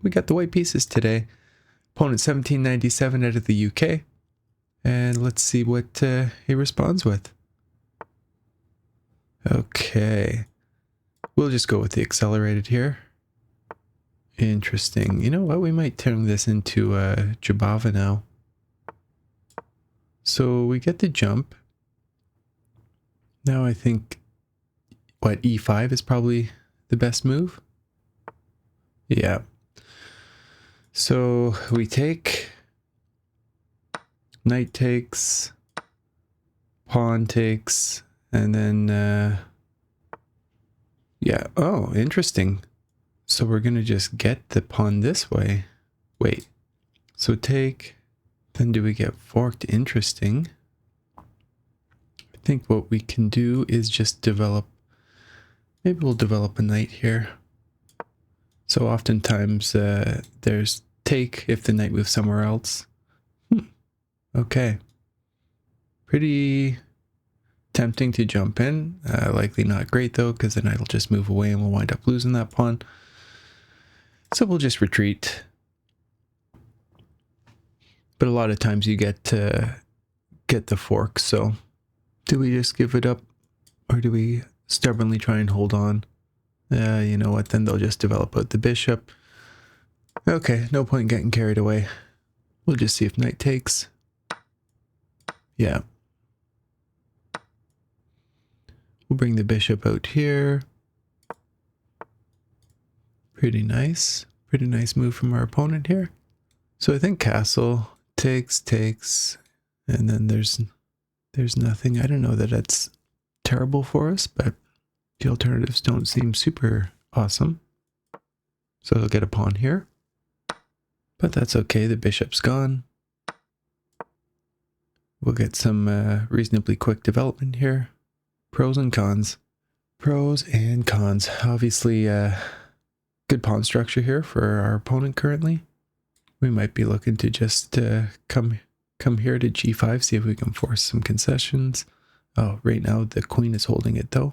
we got the white pieces today. Opponent 1797 out of the UK. And let's see what he responds with. Okay. We'll just go with the accelerated here. Interesting. You know what? We might turn this into Jabava now. So we get the jump. Now I think, what, E5 is probably the best move? Yeah. So we take, knight takes, pawn takes, and then, yeah. Oh, interesting. So we're going to just get the pawn this way. Wait. So take, then do we get forked? Interesting. I think what we can do is just develop, maybe we'll develop a knight here. So oftentimes there's take if the knight moves somewhere else. Okay. Pretty tempting to jump in. Likely not great though, because the knight will just move away and we'll wind up losing that pawn. So we'll just retreat. But a lot of times you get the fork, so do we just give it up or do we stubbornly try and hold on? You know what, then they'll just develop out the bishop. Okay, no point getting carried away. We'll just see if knight takes. Yeah. We'll bring the bishop out here. Pretty nice. Pretty nice move from our opponent here. So I think castle takes, and then there's nothing. I don't know that that's terrible for us, but the alternatives don't seem super awesome. So they'll get a pawn here. But that's okay, the bishop's gone. We'll get some reasonably quick development here. Pros and cons. Pros and cons. Obviously, good pawn structure here for our opponent currently. We might be looking to just come here to g5, see if we can force some concessions. Oh, right now the queen is holding it though.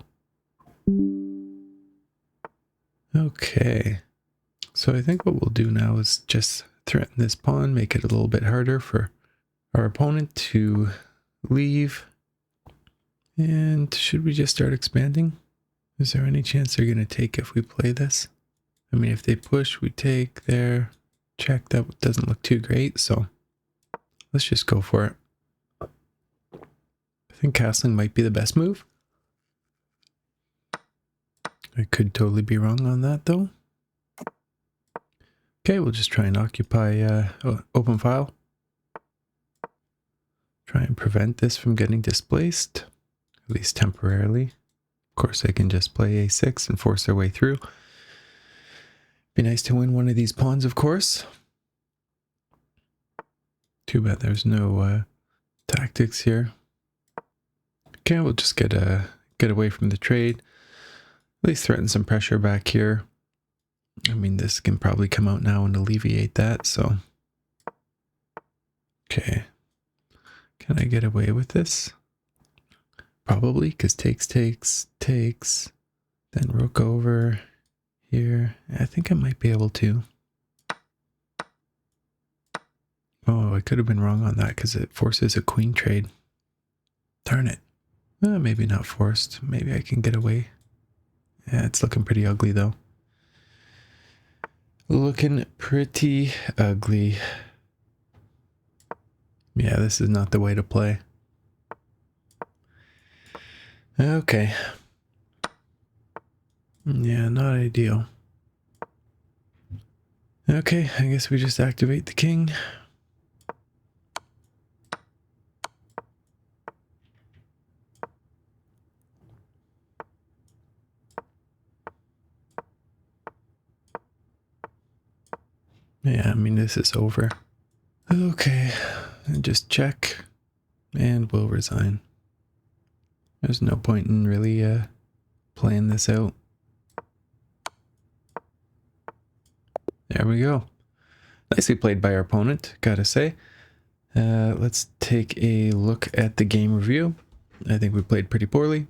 Okay. So I think what we'll do now is just threaten this pawn, make it a little bit harder for our opponent to leave. And should we just start expanding? Is there any chance they're going to take if we play this? I mean, if they push, we take there. Check, that doesn't look too great, so let's just go for it. I think castling might be the best move. I could totally be wrong on that though. Okay, we'll just try and occupy open file. Try and prevent this from getting displaced, at least temporarily. Of course, they can just play a6 and force their way through. Be nice to win one of these pawns, of course. Too bad there's no tactics here. Okay, we'll just get away from the trade. At least threaten some pressure back here. I mean, this can probably come out now and alleviate that, so. Okay. Can I get away with this? Probably, because takes. Then rook over here. I think I might be able to. Oh, I could have been wrong on that because it forces a queen trade. Darn it. Maybe not forced. Maybe I can get away. Yeah, it's looking pretty ugly though. Looking pretty ugly. Yeah, this is not the way to play. Okay. Yeah, not ideal. Okay, I guess we just activate the king. Yeah, I mean, this is over. Okay, just check, and we'll resign. There's no point in really playing this out. There we go. Nicely played by our opponent, gotta say. Let's take a look at the game review. I think we played pretty poorly.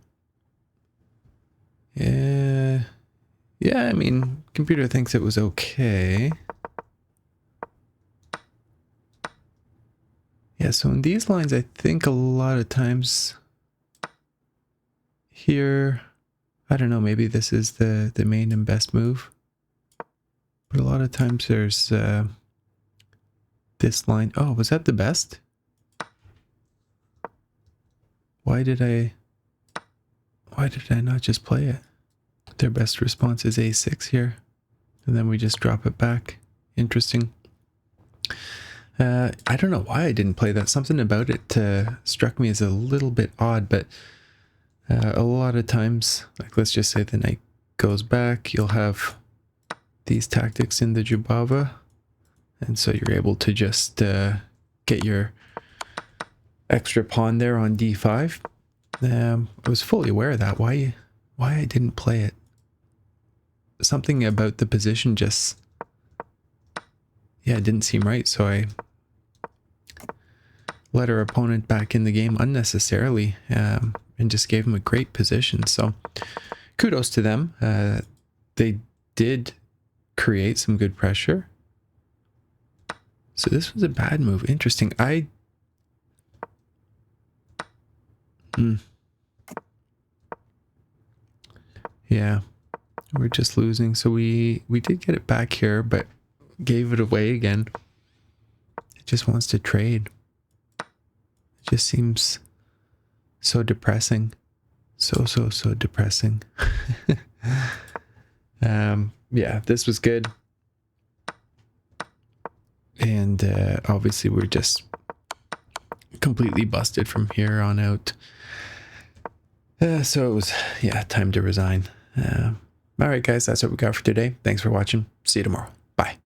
Yeah, I mean, computer thinks it was okay. Yeah, so in these lines, I think a lot of times here, I don't know, maybe this is the main and best move. But a lot of times there's this line. Oh, was that the best? Why did I not just play it? Their best response is A6 here. And then we just drop it back. Interesting. I don't know why I didn't play that. Something about it struck me as a little bit odd, but a lot of times, like let's just say the knight goes back, you'll have these tactics in the Jubava, and so you're able to just get your extra pawn there on d5. I was fully aware of that. Why I didn't play it? Something about the position just, yeah, it didn't seem right, so I let our opponent back in the game unnecessarily and just gave him a great position. So kudos to them. They did create some good pressure. So this was a bad move. Interesting. Yeah, we're just losing. So we did get it back here, but gave it away again. It just wants to trade. It just seems so depressing. So depressing. Yeah, this was good. And obviously we're just completely busted from here on out. So it was, yeah, time to resign. All right, guys, that's what we got for today. Thanks for watching. See you tomorrow. Bye.